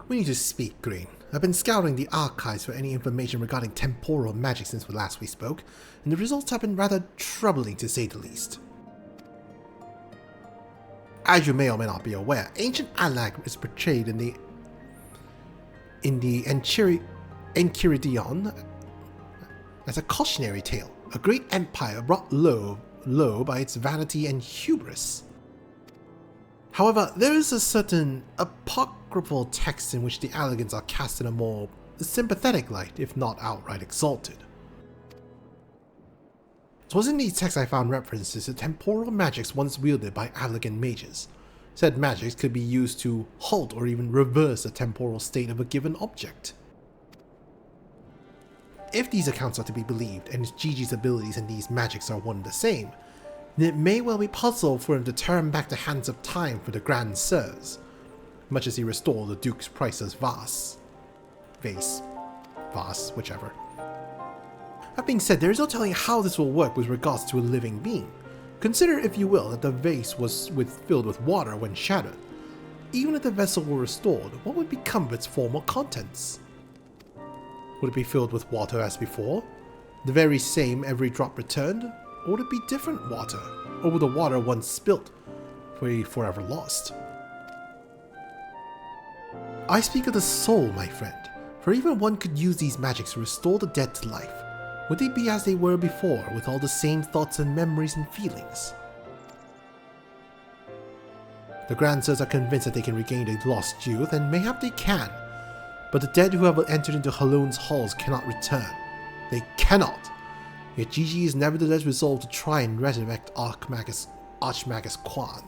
We need to speak, Green. I've been scouring the archives for any information regarding temporal magic since last we spoke, and the results have been rather troubling to say the least. As you may or may not be aware, ancient Alag is portrayed in the Enchiridion as a cautionary tale, a great empire brought low by its vanity and hubris. However, there is a certain apocryphal text in which the Alagans are cast in a more sympathetic light, if not outright exalted. It was in these texts I found references to temporal magics once wielded by Alagan mages. Said magics could be used to halt or even reverse the temporal state of a given object. If these accounts are to be believed, and Gigi's abilities in these magics are one and the same, then it may well be possible for him to turn back the hands of time for the Grand Sirs, much as he restored the Duke's priceless vase, whichever. That being said, there is no telling how this will work with regards to a living being. Consider, if you will, that the vase was filled with water when shattered. Even if the vessel were restored, what would become of its former contents? Would it be filled with water as before? The very same every drop returned? Or would it be different water? Or would the water once spilt be forever lost? I speak of the soul, my friend, for even one could use these magics to restore the dead to life. Would they be as they were before, with all the same thoughts and memories and feelings? The Grand Sirs are convinced that they can regain their lost youth, and mayhap they can. But the dead who have entered into Halone's halls cannot return. They cannot! Yet Gigi is nevertheless resolved to try and resurrect Archmagus Quan.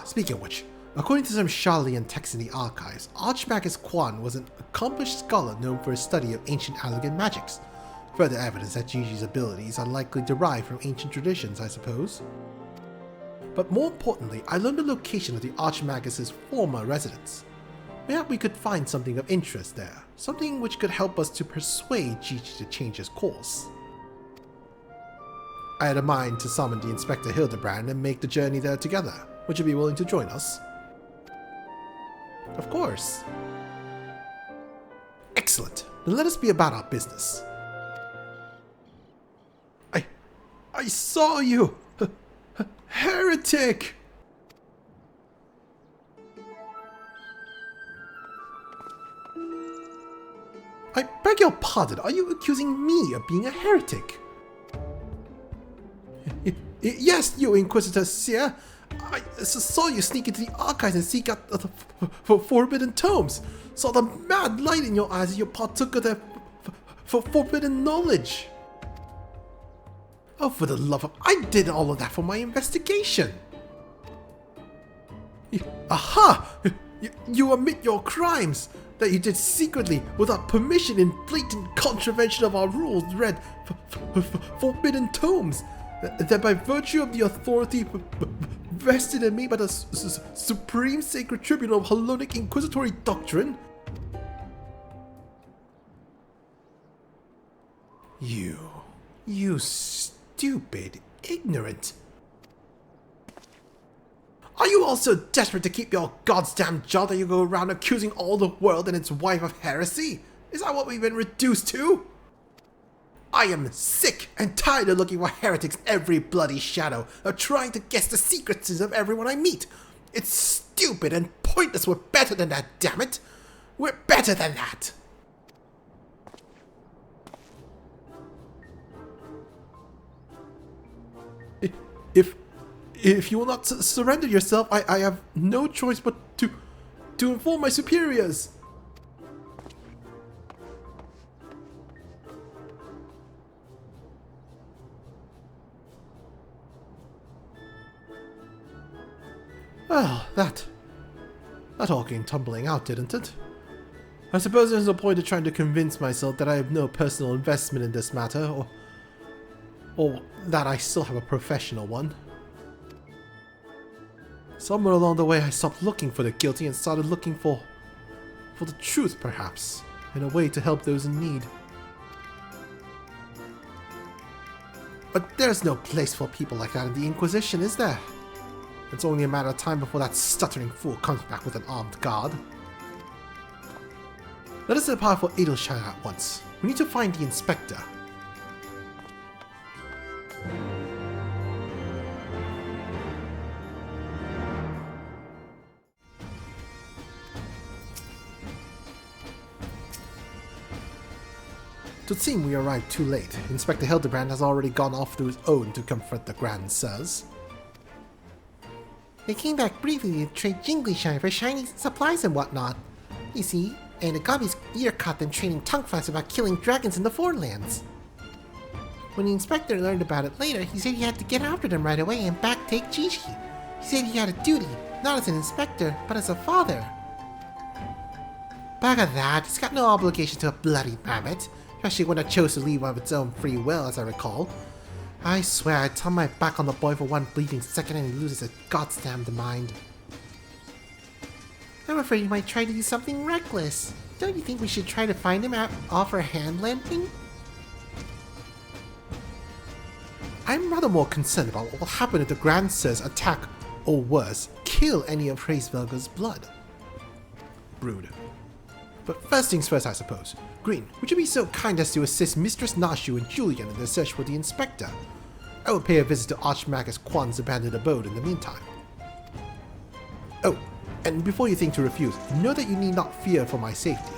Speaking of which, according to some Sharlayan texts in the archives, Archmagus Quan was an accomplished scholar known for his study of ancient Alagan magics. Further evidence that Gigi's abilities are likely derived from ancient traditions, I suppose. But more importantly, I learned the location of the Archmagus's former residence. Maybe we could find something of interest there, something which could help us to persuade Gigi to change his course. I had a mind to summon the Inspector Hildibrand and make the journey there together. Would you be willing to join us? Of course. Excellent. Then let us be about our business. I saw you! Heretic! I beg your pardon, are you accusing me of being a heretic? Yes, you Inquisitor Seer. I saw you sneak into the archives and seek out the forbidden tomes. Saw the mad light in your eyes as you partook of their forbidden knowledge. Oh, for the love of... I did all of that for my investigation. Aha! You admit your crimes, that you did secretly, without permission, in blatant contravention of our rules, read forbidden tomes, that by virtue of the authority vested in me by the Supreme Sacred Tribunal of Halonic Inquisitory Doctrine. You stupid, ignorant. Are you all so desperate to keep your goddamn job that you go around accusing all the world and its wife of heresy? Is that what we've been reduced to? I am sick and tired of looking for heretics in every bloody shadow, of trying to guess the secrets of everyone I meet. It's stupid and pointless. We're better than that, damn it. We're better than that. If you will not surrender yourself, I have no choice but to inform my superiors. Well, that all came tumbling out, didn't it? I suppose there's no point in trying to convince myself that I have no personal investment in this matter, or that I still have a professional one. Somewhere along the way I stopped looking for the guilty and started looking for the truth, perhaps, in a way to help those in need. But there's no place for people like that in the Inquisition, is there? It's only a matter of time before that stuttering fool comes back with an armed guard. Let us depart for Edelstein at once. We need to find the inspector. It would seem we arrived too late. Inspector Hildibrand has already gone off to his own to confront the Grand Sirs. They came back briefly to trade Jinglishine for shiny supplies and whatnot. You see, and Agabi's ear caught them trading tongue flaps about killing dragons in the Forelands. When the inspector learned about it later, he said he had to get after them right away and back take Gigi. He said he had a duty, not as an inspector, but as a father. Back of that, he's got no obligation to a bloody mammoth, especially when it chose to leave of its own free will, as I recall. I swear, I'd turn my back on the boy for one bleeding second and he loses his goddamned mind. I'm afraid he might try to do something reckless. Don't you think we should try to find him and offer a hand lending? I'm rather more concerned about what will happen if the Grand Sirs attack, or worse, kill any of Hraesvelgr's blood. Brood. But first things first, I suppose. Green, would you be so kind as to assist Mistress Nashu and Julian in their search for the inspector? I will pay a visit to Archmagus Quan's abandoned abode in the meantime. Oh, and before you think to refuse, know that you need not fear for my safety.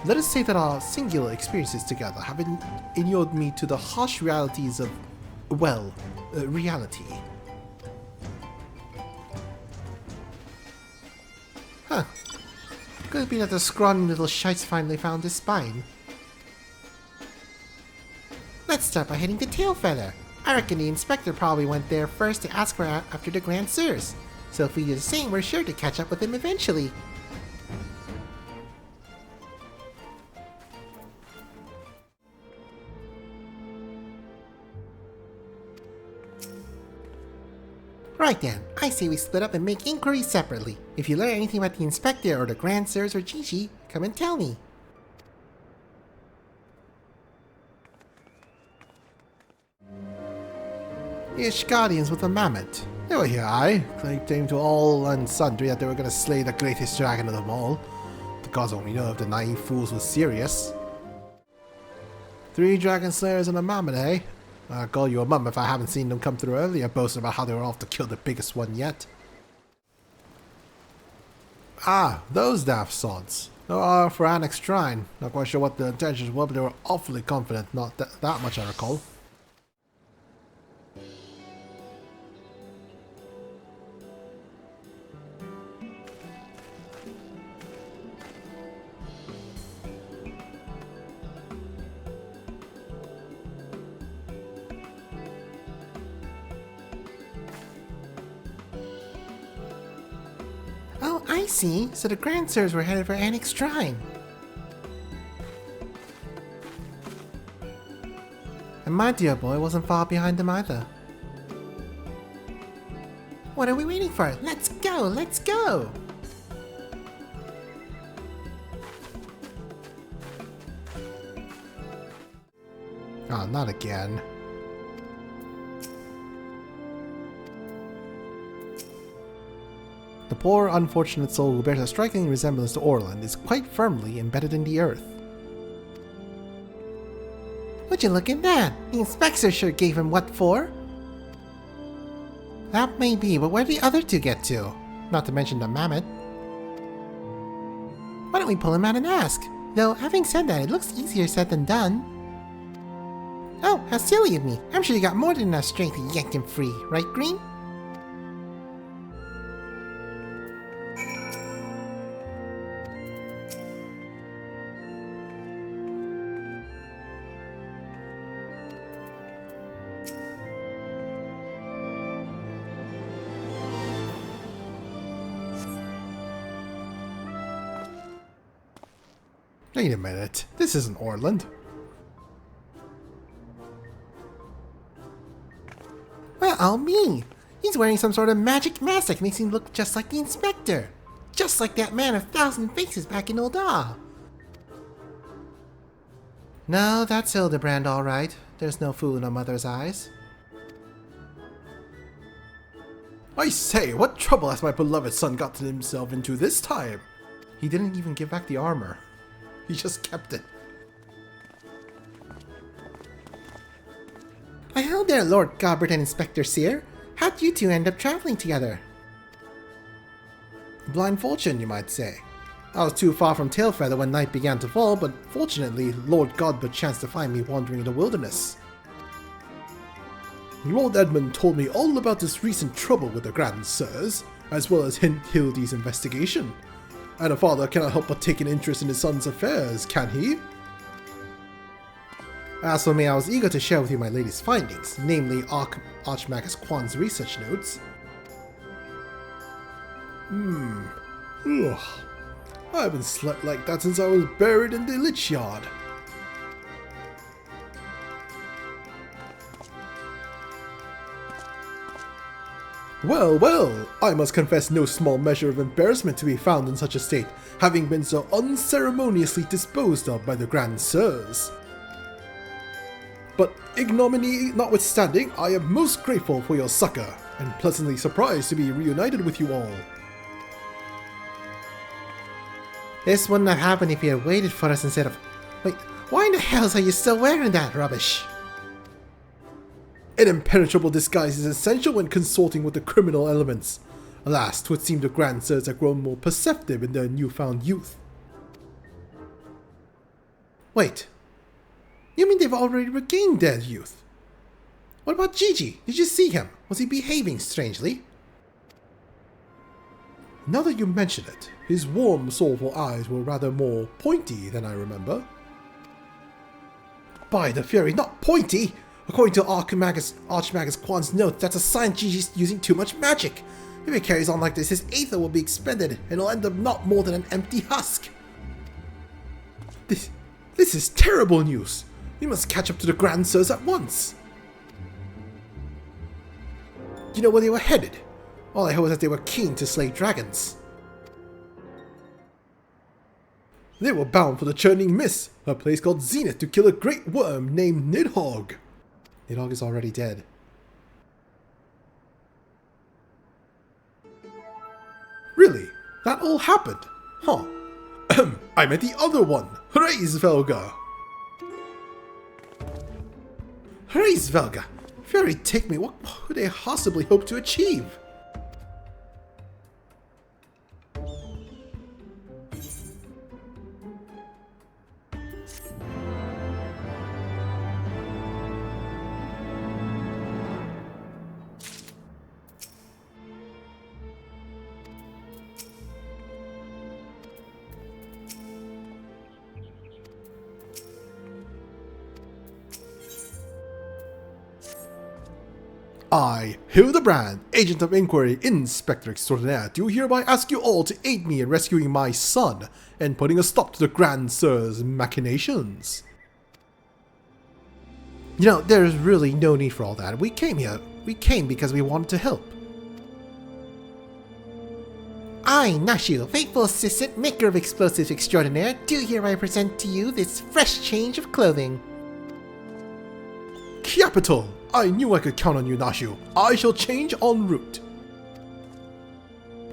Let us say that our singular experiences together have inured me to the harsh realities of, well, reality. Huh. Could it be that the scrawny little shites finally found his spine? Let's start by heading to Tailfeather. I reckon the inspector probably went there first to ask for after the Grand Sirs. So if we do the same, we're sure to catch up with him eventually. Right then, I say we split up and make inquiries separately. If you learn anything about the inspector or the Grand Sirs or Gigi, come and tell me. The Ishgardians with the mammoth. They were here, aye. Claimed to all and sundry that they were going to slay the greatest dragon of them all. The gods only know if the naive fools were serious. 3 dragon slayers and a mammoth, eh? I'll call you a mum if I haven't seen them come through earlier, boasting about how they were off to kill the biggest one yet. Ah, those daft sods. They are for Annex Shrine. Not quite sure what the intentions were, but they were awfully confident. Not that much I recall. Oh, I see. So the Grand Sirs were headed for Annex Shrine. And my dear boy wasn't far behind them either. What are we waiting for? Let's go! Let's go! Ah, not again. The poor, unfortunate soul who bears a striking resemblance to Orland is quite firmly embedded in the earth. Would you look at that? The inspector sure gave him what for? That may be, but where did the other 2 get to? Not to mention the mammoth. Why don't we pull him out and ask? Though, having said that, it looks easier said than done. Oh, how silly of me. I'm sure you got more than enough strength to yank him free, right, Green? Wait a minute, this isn't Orland. Well, me! He's wearing some sort of magic mask that makes him look just like the inspector. Just like that man of 1,000 faces back in Ul'dah. No, that's Hildibrand all right. There's no fool in a mother's eyes. I say, what trouble has my beloved son gotten himself into this time? He didn't even give back the armor. He just kept it. Why, hello there, Lord Gobbert and Inspector Sear. How'd you two end up traveling together? Blind fortune, you might say. I was too far from Tailfeather when night began to fall, but fortunately, Lord Godbert chanced to find me wandering in the wilderness. Lord Edmund told me all about this recent trouble with the Grand Sirs, as well as Hildy's investigation. And a father cannot help but take an interest in his son's affairs, can he? As for me, I was eager to share with you my latest findings, namely Archmagus Quan's research notes. Ugh. I haven't slept like that since I was buried in the Lich Yard. Well, well, I must confess no small measure of embarrassment to be found in such a state, having been so unceremoniously disposed of by the Grand Sirs. But ignominy notwithstanding, I am most grateful for your succor, and pleasantly surprised to be reunited with you all. This wouldn't have happened if you had waited for us instead of... Wait, why in the hell are you still wearing that rubbish? An impenetrable disguise is essential when consorting with the criminal elements. Alas, 'twould seem the Grand Sirs have grown more perceptive in their newfound youth. Wait, you mean they've already regained their youth? What about Gigi? Did you see him? Was he behaving strangely? Now that you mention it, his warm, soulful eyes were rather more pointy than I remember. By the Fury, not pointy! According to Archmagus Quan's note, that's a sign Gigi's using too much magic. If it carries on like this, his aether will be expended, and it'll end up not more than an empty husk. This is terrible news. We must catch up to the Grand Sirs at once. Do you know where they were headed? All I heard was that they were keen to slay dragons. They were bound for the Churning Mist, a place called Zenith, to kill a great worm named Nidhogg. Nidhogg is already dead. Really? That all happened? Huh. I meant the other one! Hraesvelga! Hraesvelga! Fury take me, what could they possibly hope to achieve? I, Hildibrand, Agent of Inquiry, Inspector Extraordinaire, do hereby ask you all to aid me in rescuing my son and putting a stop to the Grand Sir's machinations. You know, there's really no need for all that. We came because we wanted to help. I, Nashu, faithful assistant, maker of explosives extraordinaire, do hereby present to you this fresh change of clothing. Capital! I knew I could count on you, Nashu. I shall change en route.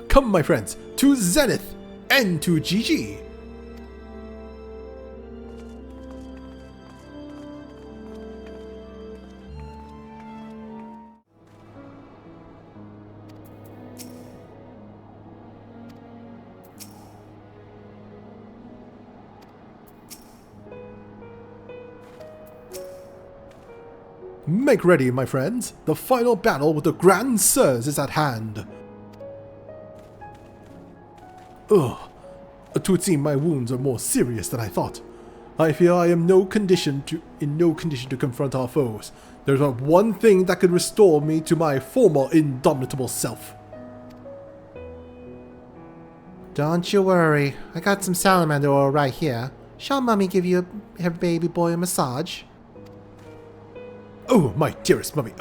Come, my friends, to Zenith and to Gigi. Make ready, my friends. The final battle with the Grand Sirs is at hand. Ugh. It would seem my wounds are more serious than I thought. I fear I am in no condition to confront our foes. There's but one thing that could restore me to my former indomitable self. Don't you worry. I got some salamander oil right here. Shall Mummy give you her baby boy a massage? Oh, my dearest mummy,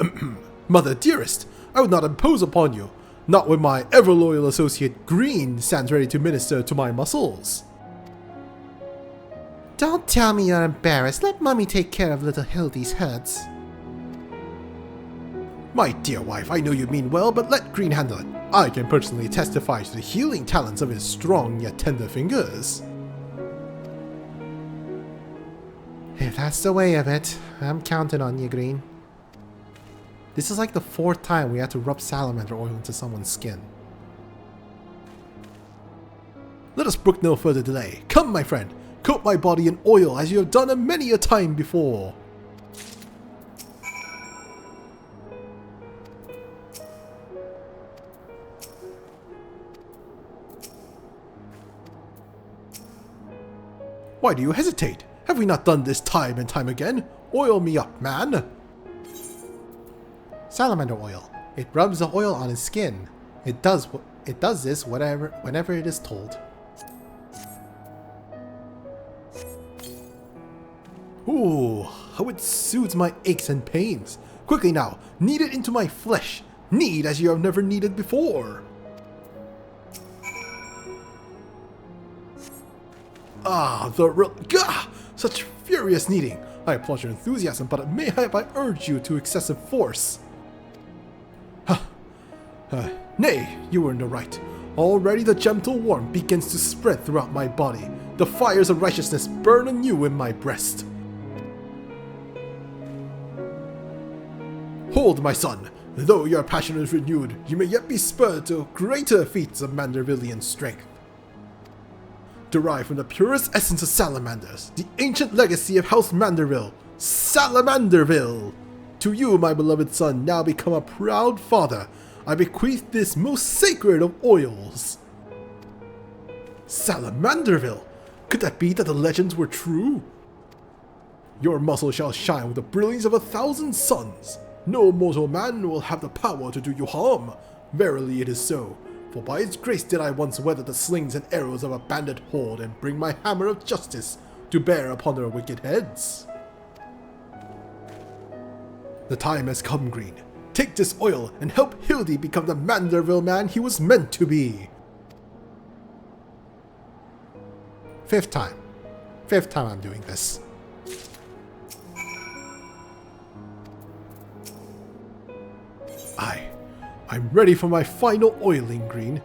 mother dearest, I would not impose upon you, not when my ever-loyal associate Green stands ready to minister to my muscles. Don't tell me you're embarrassed. Let Mummy take care of little Hildy's hurts. My dear wife, I know you mean well, but let Green handle it. I can personally testify to the healing talents of his strong yet tender fingers. If that's the way of it, I'm counting on you, Green. This is like the 4th time we had to rub salamander oil into someone's skin. Let us brook no further delay. Come, my friend, coat my body in oil as you have done a many a time before. Why do you hesitate? Have we not done this time and time again? Oil me up, man! Salamander oil. It rubs the oil on his skin. It does this whenever it is told. Ooh, how it soothes my aches and pains. Quickly now, knead it into my flesh. Knead as you have never kneaded before. Ah, Gah! Such furious kneading. I applaud your enthusiasm, but mayhap I urge you to excessive force. Nay, you were in the right. Already the gentle warmth begins to spread throughout my body. The fires of righteousness burn anew in my breast. Hold, my son. Though your passion is renewed, you may yet be spurred to greater feats of Mandervillian strength. Derived from the purest essence of salamanders, the ancient legacy of House Manderville, Salamanderville! To you, my beloved son, now become a proud father, I bequeath this most sacred of oils. Salamanderville! Could that be that the legends were true? Your muscle shall shine with the brilliance of 1,000 suns. No mortal man will have the power to do you harm. Verily it is so. For by its grace did I once weather the slings and arrows of a bandit horde and bring my hammer of justice to bear upon their wicked heads. The time has come, Green. Take this oil and help Hildy become the Manderville man he was meant to be. 5th time. 5th time I'm doing this. I'm ready for my final oiling, Green.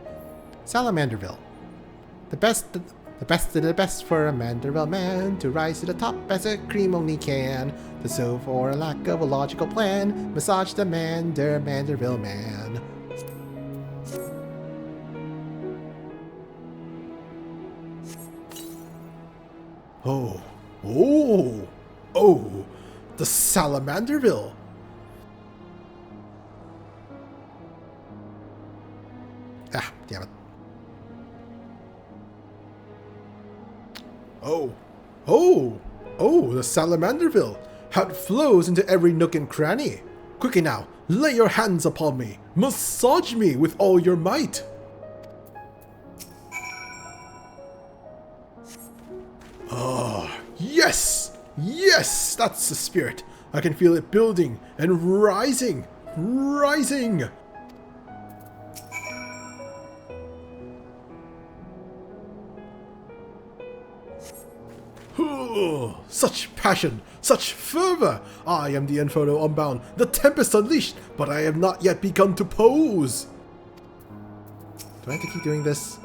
Salamanderville. The best of the best for a Manderville man to rise to the top as a cream only can. To so for a lack of a logical plan, massage the Manderville man. Oh, the Salamanderville. Ah, damn it. The Salamanderville. How it flows into every nook and cranny. Quickly now, lay your hands upon me. Massage me with all your might. Ah, yes! Yes, that's the spirit. I can feel it building and rising. Such passion, such fervor! I am the Inferno unbound, the Tempest unleashed, but I have not yet begun to pose! Do I have to keep doing this?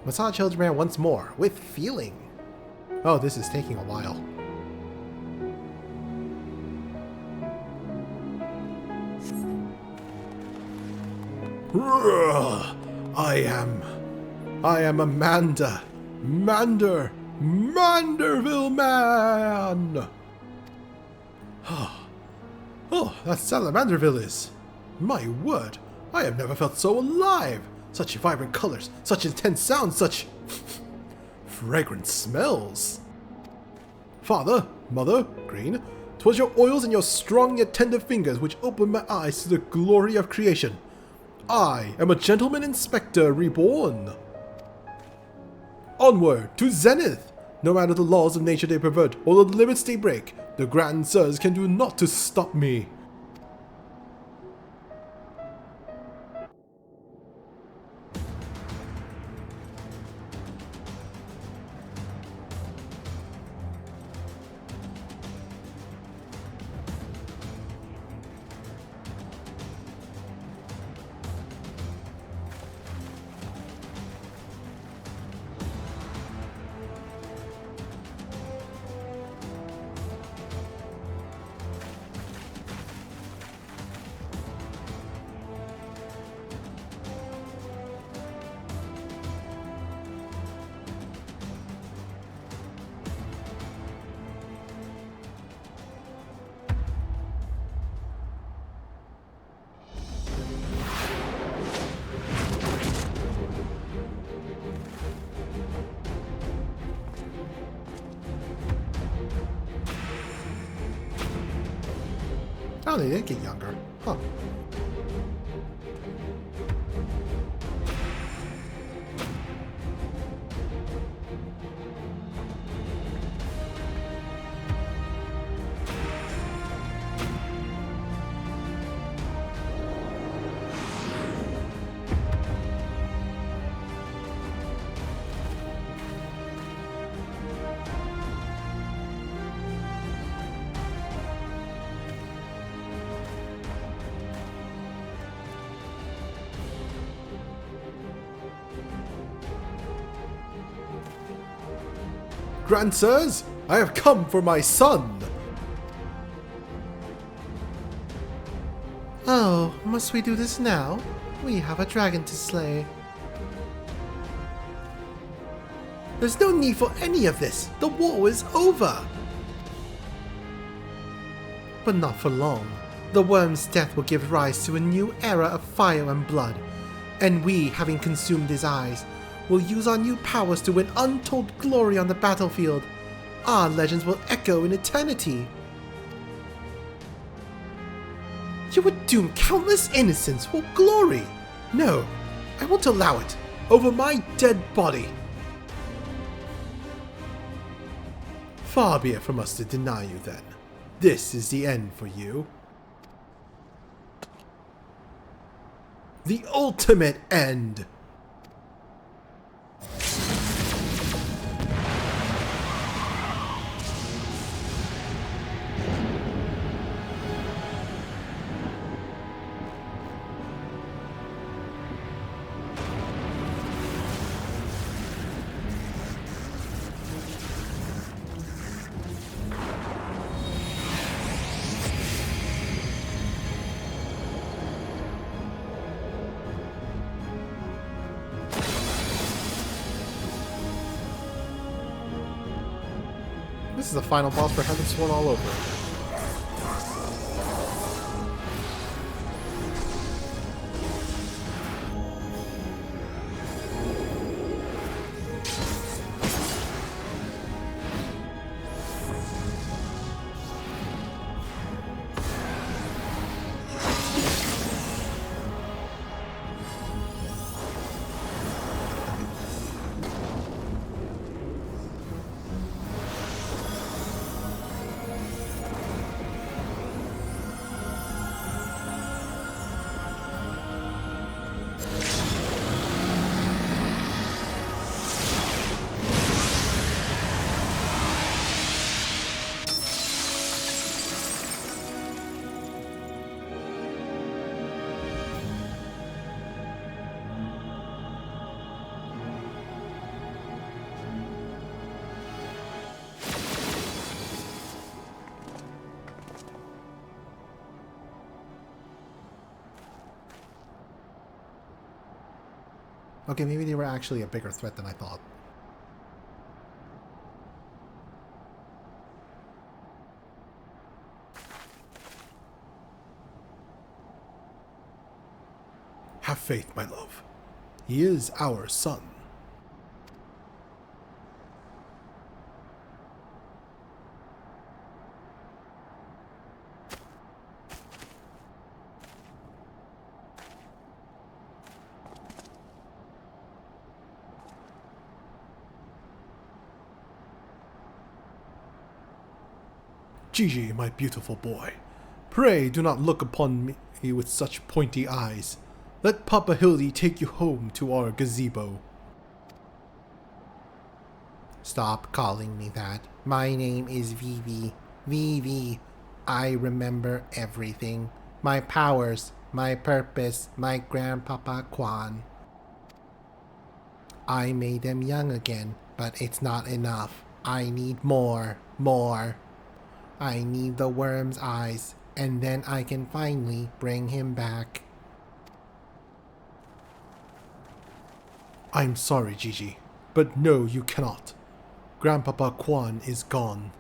Massage Hildibrand once more, with feeling. Oh, this is taking a while. I am Amanda. Manderville man! Oh, that's Salamanderville is. My word, I have never felt so alive. Such vibrant colors, such intense sounds, such fragrant smells. Father, Mother, Green, 'twas your oils and your strong yet tender fingers which opened my eyes to the glory of creation. I am a gentleman inspector reborn. Onward to zenith! No matter the laws of nature they pervert or the limits they break, the grand sirs can do naught to stop me. Oh, they did get younger. Huh. Grandsirs, I have come for my son! Oh, must we do this now? We have a dragon to slay. There's no need for any of this! The war is over! But not for long. The worm's death will give rise to a new era of fire and blood, and we, having consumed his eyes, will use our new powers to win untold glory on the battlefield. Our legends will echo in eternity. You would doom countless innocents for glory! No, I won't allow it! Over my dead body! Far be it from us to deny you then. This is the end for you. The ultimate end! This is the final boss for Heaven Sworn all over. Okay, maybe they were actually a bigger threat than I thought. Have faith, my love. He is our son. Gigi, my beautiful boy, pray do not look upon me with such pointy eyes. Let Papa Hildy take you home to our gazebo. Stop calling me that. My name is Vivi. Vivi. I remember everything. My powers, my purpose, my grandpapa Quan. I made them young again, but it's not enough. I need more. I need the worm's eyes, and then I can finally bring him back. I'm sorry, Gigi, but no, you cannot. Grandpapa Quan is gone.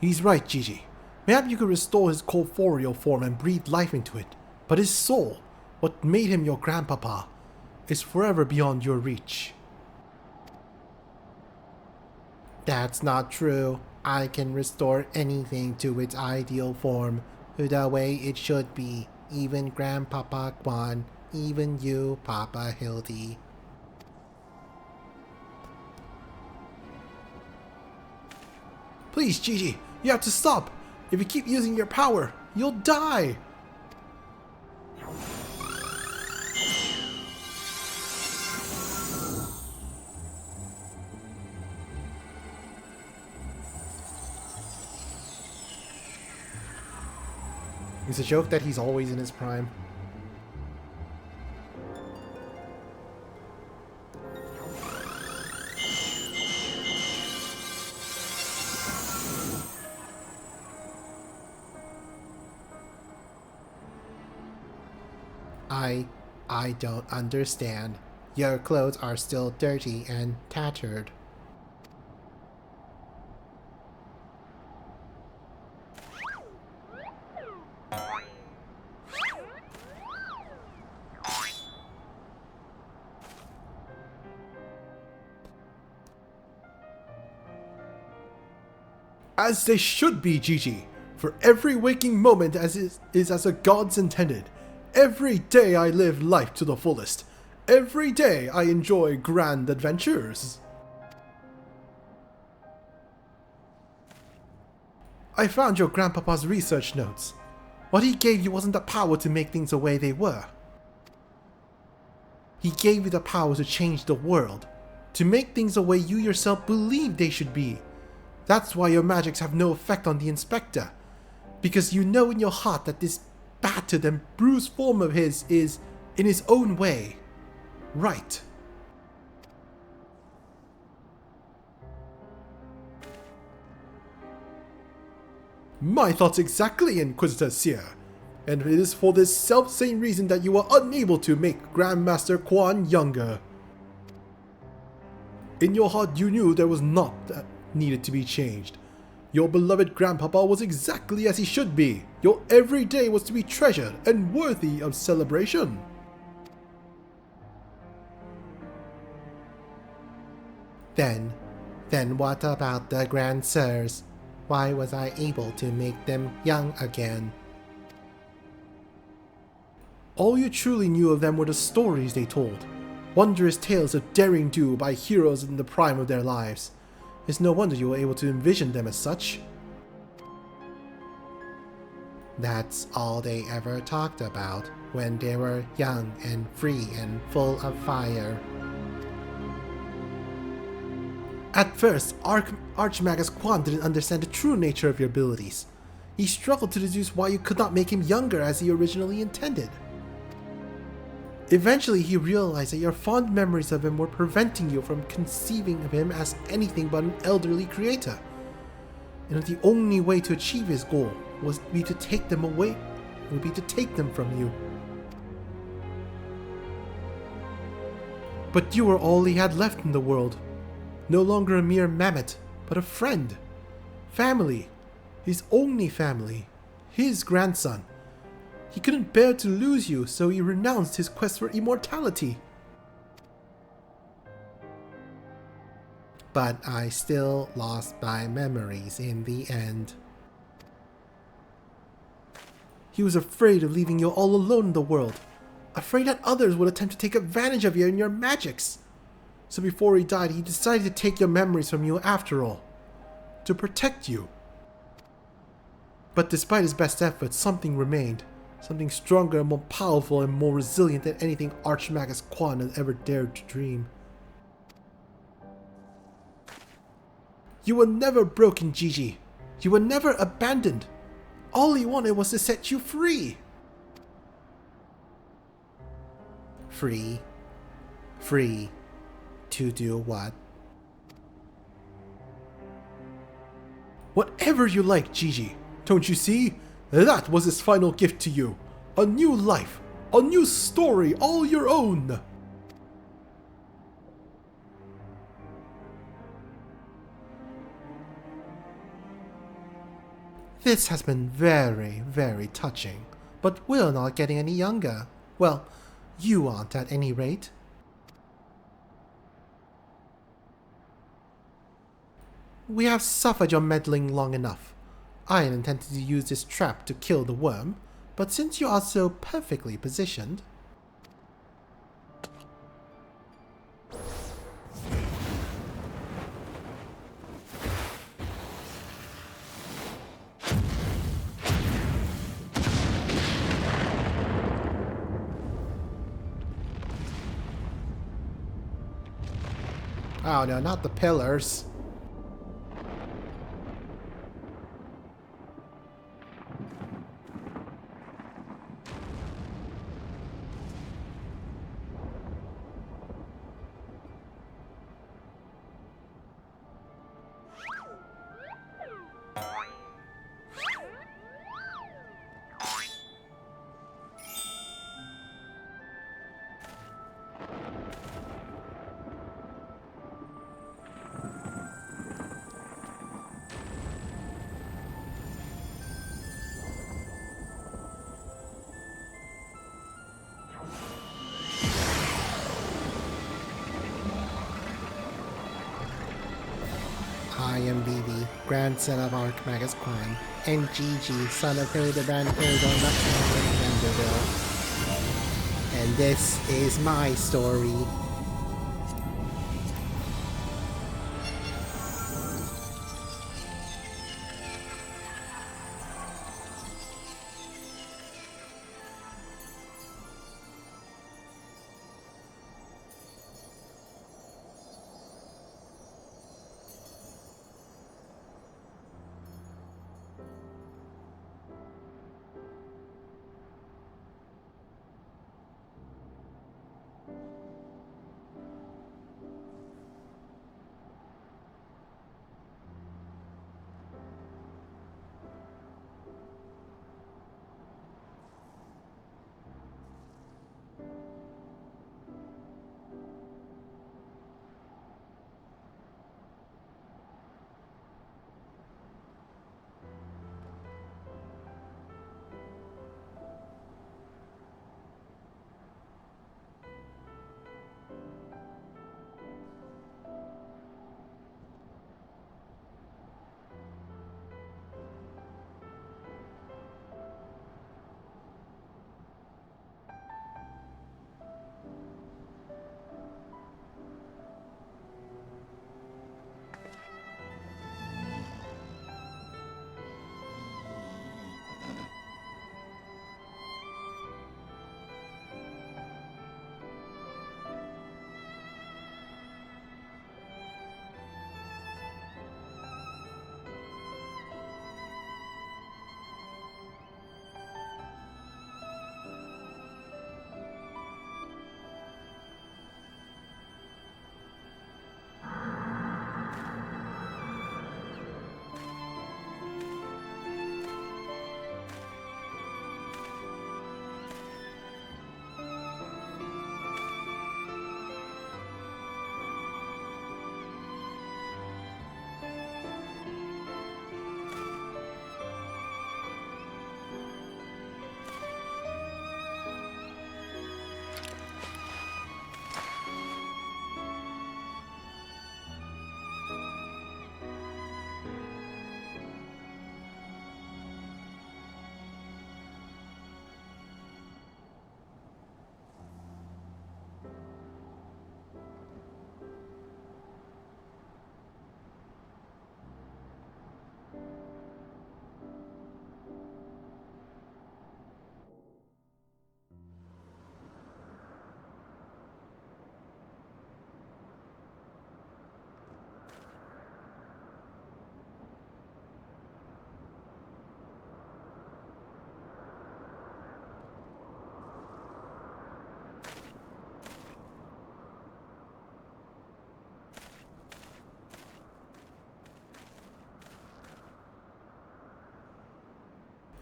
He's right, Gigi. Maybe you could restore his corporeal form and breathe life into it, but his soul, what made him your grandpapa, is forever beyond your reach. That's not true. I can restore anything to its ideal form, to the way it should be. Even Grandpapa Quan, even you, Papa Hildy. Please, Gigi, you have to stop. If you keep using your power, you'll die. It's a joke that he's always in his prime. I don't understand. Your clothes are still dirty and tattered. As they should be, Gigi. For every waking moment is as a god's intended. Every day I live life to the fullest. Every day I enjoy grand adventures. I found your grandpapa's research notes. What he gave you wasn't the power to make things the way they were. He gave you the power to change the world, to make things the way you yourself believe they should be. That's why your magics have no effect on the inspector. Because you know in your heart that this battered and bruised form of his is, in his own way, right. My thoughts exactly, Inquisitor Seer. And it is for this self-same reason that you were unable to make Grandmaster Quan younger. In your heart you knew there was naught that needed to be changed. Your beloved grandpapa was exactly as he should be. Your every day was to be treasured and worthy of celebration. Then what about the Grand Sirs? Why was I able to make them young again? All you truly knew of them were the stories they told. Wondrous tales of daring do by heroes in the prime of their lives. It's no wonder you were able to envision them as such. That's all they ever talked about when they were young and free and full of fire. At first, Archmagus Quan didn't understand the true nature of your abilities. He struggled to deduce why you could not make him younger as he originally intended. Eventually, he realized that your fond memories of him were preventing you from conceiving of him as anything but an elderly creator. And the only way to achieve his goal would be to take them from you. But you were all he had left in the world. No longer a mere mammoth, but a friend. Family. His only family. His grandson. He couldn't bear to lose you, so he renounced his quest for immortality. But I still lost my memories in the end. He was afraid of leaving you all alone in the world. Afraid that others would attempt to take advantage of you and your magics. So before he died, he decided to take your memories from you after all. To protect you. But despite his best efforts, something remained. Something stronger and more powerful and more resilient than anything Archmagus Quan had ever dared to dream. You were never broken, Gigi. You were never abandoned. All he wanted was to set you free. Free? Free to do what? Whatever you like, Gigi. Don't you see? That was his final gift to you. A new life. A new story all your own. This has been very, very touching. But we're not getting any younger. Well, you aren't at any rate. We have suffered your meddling long enough. I had intended to use this trap to kill the worm, but since you are so perfectly positioned... Oh no, not the pillars. I am Vivi, grandson of Archmagus Quan, and Gigi, son of Hildibrand Vanderbilt. And this is my story.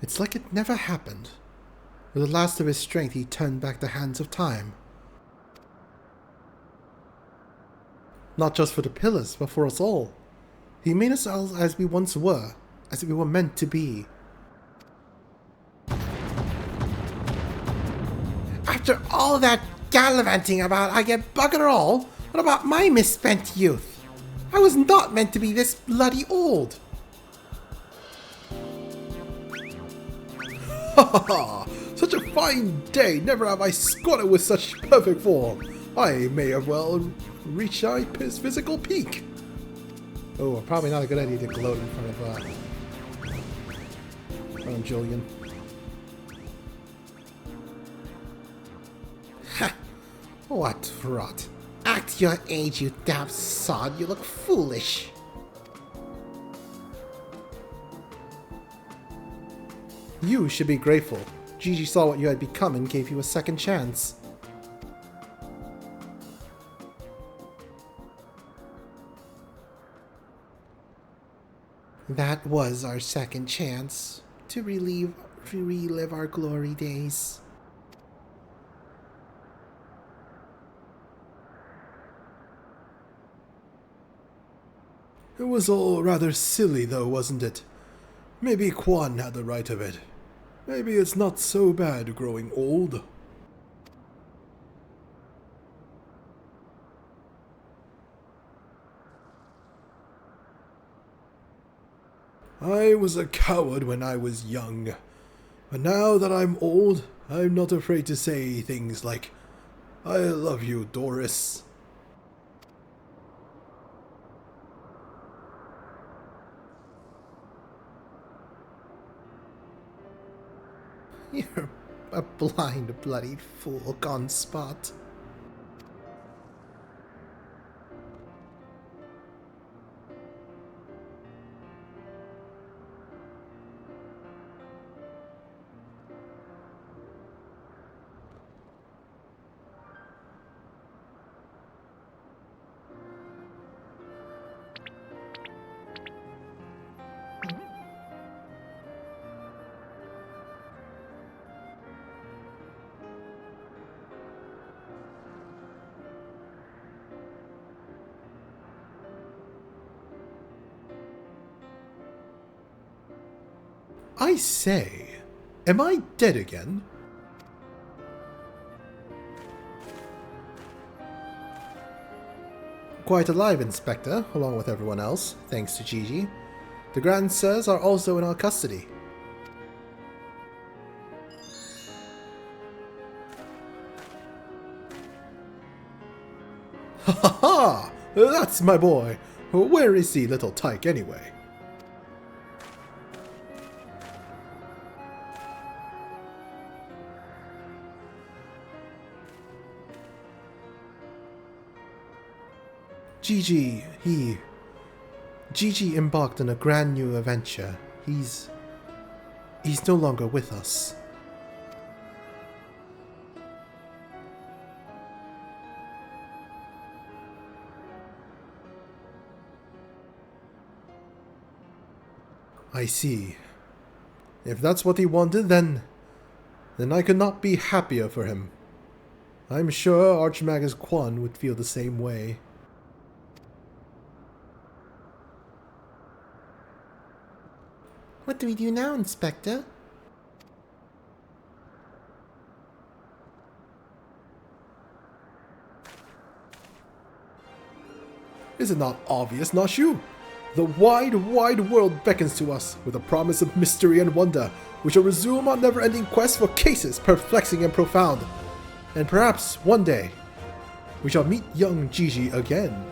It's like it never happened. With the last of his strength, he turned back the hands of time. Not just for the pillars, but for us all. He made us all as we once were, as we were meant to be. After all that gallivanting about I get bugger all, what about my misspent youth? I was not meant to be this bloody old. Ha ha ha! Such a fine day! Never have I squatted with such perfect form! I may have well reached his physical peak! Oh, probably not a good idea to gloat in front of Julian. Ha! What rot. Act your age, you damn sod. You look foolish. You should be grateful. Gigi saw what you had become and gave you a second chance. That was our second chance to relive our glory days. It was all rather silly though, wasn't it? Maybe Quan had the right of it. Maybe it's not so bad growing old. I was a coward when I was young, but now that I'm old, I'm not afraid to say things like, I love you, Doris. You're a blind bloody fool gone spot. I say, am I dead again? Quite alive, Inspector, along with everyone else, thanks to Gigi. The Grand Sirs are also in our custody. Ha ha ha! That's my boy! Where is he, little tyke, anyway? Gigi embarked on a grand new adventure. He's no longer with us. I see. If that's what he wanted, then I could not be happier for him. I'm sure Archmagus Quan would feel the same way. What do we do now, Inspector? Is it not obvious, Nashu? The wide, wide world beckons to us with a promise of mystery and wonder. We shall resume our never-ending quest for cases perplexing and profound. And perhaps, one day, we shall meet young Gigi again.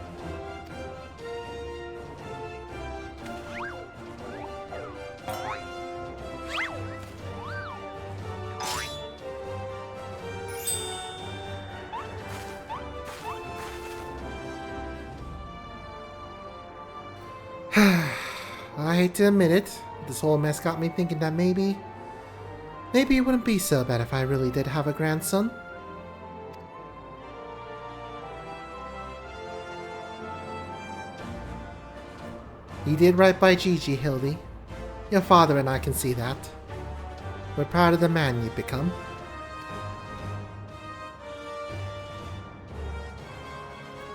I hate to admit it, but this whole mess got me thinking that maybe it wouldn't be so bad if I really did have a grandson. You did right by Gigi, Hildy. Your father and I can see that. We're proud of the man you've become.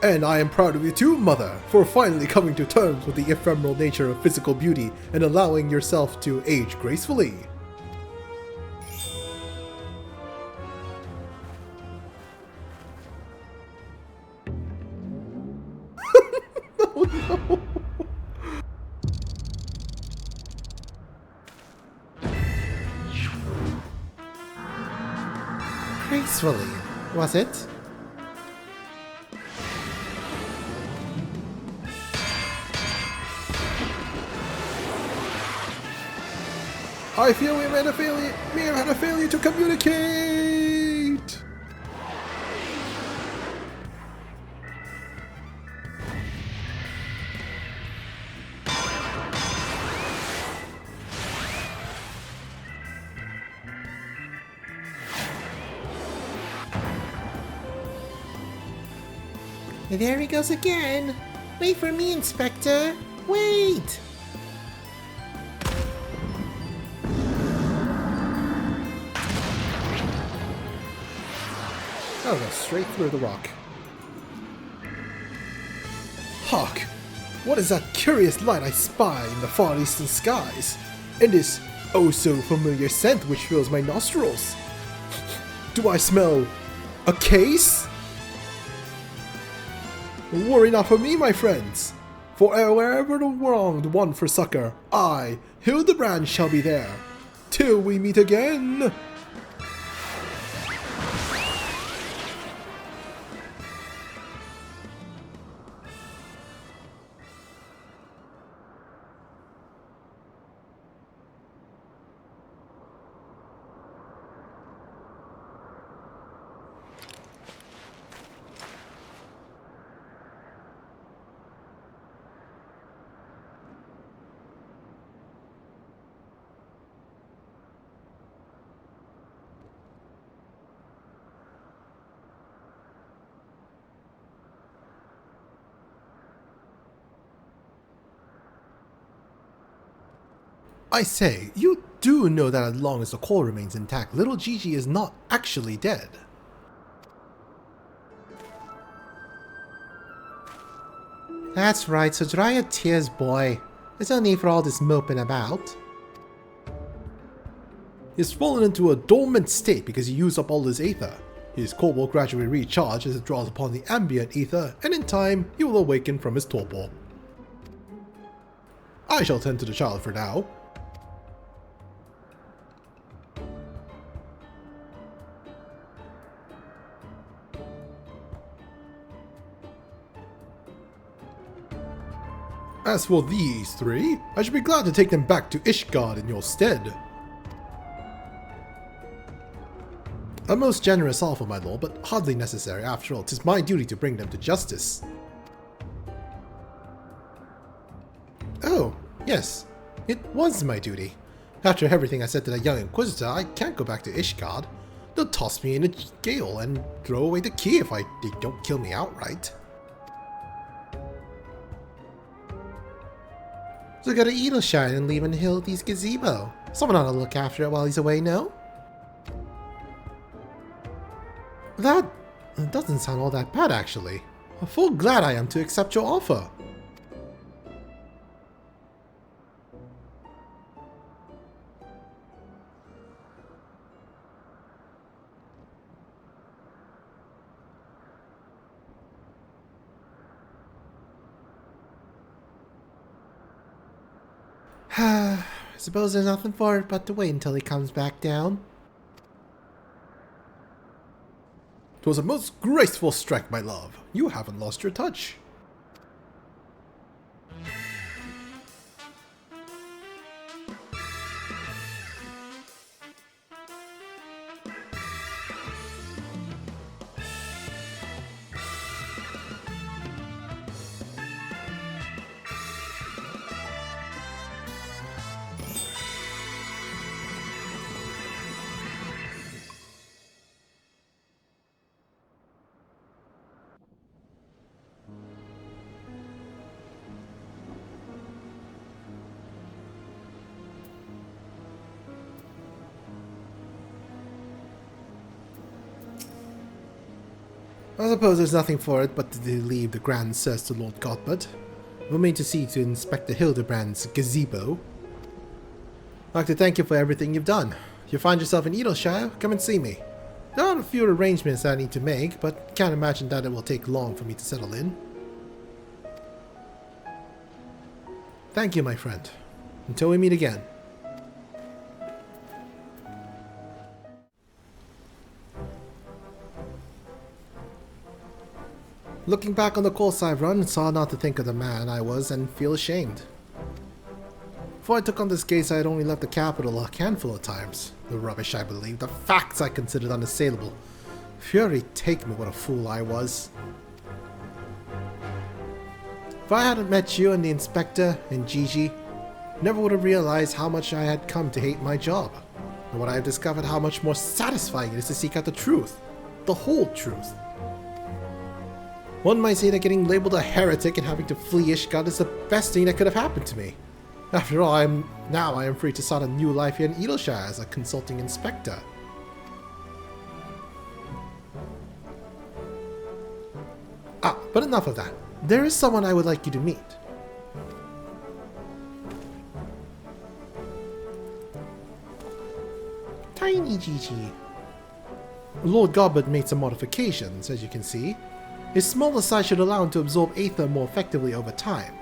And I am proud of you too, Mother, for finally coming to terms with the ephemeral nature of physical beauty and allowing yourself to age gracefully. Oh no! gracefully, was it? I feel we may have had a failure to communicate! There he goes again! Wait for me, Inspector! Wait! I'll go straight through the rock. Hark! What is that curious light I spy in the far eastern skies? And this oh-so-familiar scent which fills my nostrils? Do I smell a case? Worry not for me, my friends, for wherever the wronged one for succor, I, Hildibrand, shall be there, till we meet again. I say, you do know that as long as the core remains intact, little Gigi is not actually dead. That's right, so dry your tears, boy. There's no need for all this moping about. He's fallen into a dormant state because he used up all his ether. His core will gradually recharge as it draws upon the ambient ether, and in time, he will awaken from his torpor. I shall tend to the child for now. As for these three, I should be glad to take them back to Ishgard in your stead. A most generous offer, my lord, but hardly necessary. After all, 'tis my duty to bring them to justice. Oh, yes, it was my duty. After everything I said to that young Inquisitor, I can't go back to Ishgard. They'll toss me in a gale and throw away the key if they don't kill me outright. So go to Edelshine and leave in Hildy's gazebo. Someone ought to look after it while he's away, no? That doesn't sound all that bad, actually. Full glad I am to accept your offer. I suppose there's nothing for it but to wait until he comes back down. 'Twas a most graceful strike, my love. You haven't lost your touch. I suppose there's nothing for it but to leave the grand search to Lord Godbert. Remain to see to Inspector Hildibrand's gazebo. I'd like to thank you for everything you've done. If you find yourself in Edelshire, come and see me. There are a few arrangements I need to make, but can't imagine that it will take long for me to settle in. Thank you, my friend. Until we meet again. Looking back on the course I've run, it's hard not to think of the man I was and feel ashamed. Before I took on this case, I had only left the capital a handful of times. The rubbish I believed, the facts I considered unassailable. Fury take me, what a fool I was. If I hadn't met you and the inspector and Gigi, I never would have realized how much I had come to hate my job. And what I have discovered how much more satisfying it is to seek out the truth. The whole truth. One might say that getting labeled a heretic and having to flee Ishgard is the best thing that could have happened to me. After all, I am free to start a new life here in Edelshire as a consulting inspector. But enough of that. There is someone I would like you to meet. Tiny Gigi. Lord Gobbert made some modifications, as you can see. His smaller size should allow him to absorb Aether more effectively over time.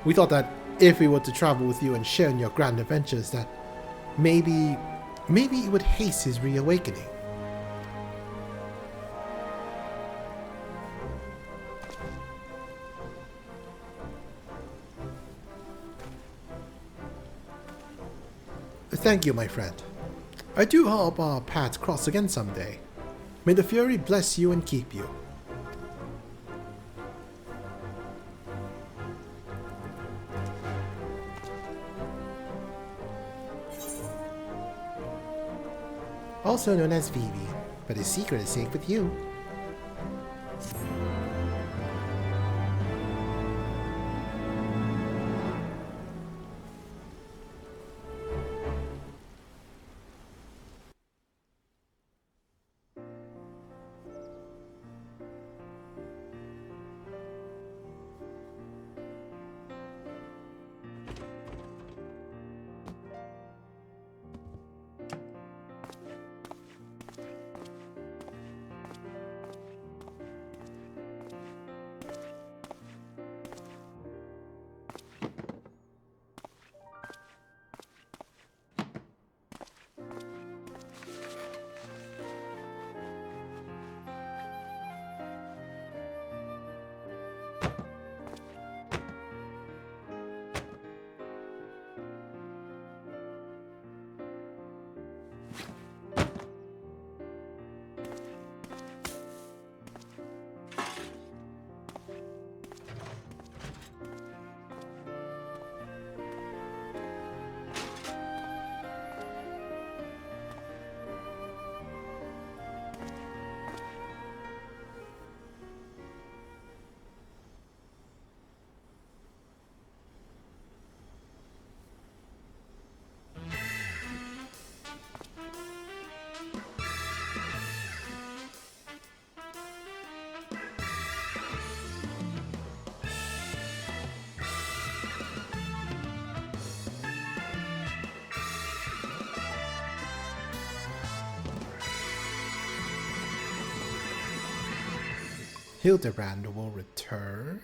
We thought that if we were to travel with you and share in your grand adventures, that maybe it would haste his reawakening. Thank you, my friend. I do hope our paths cross again someday. May the Fury bless you and keep you. Also known as Vivi, but his secret is safe with you. Hildibrand will return.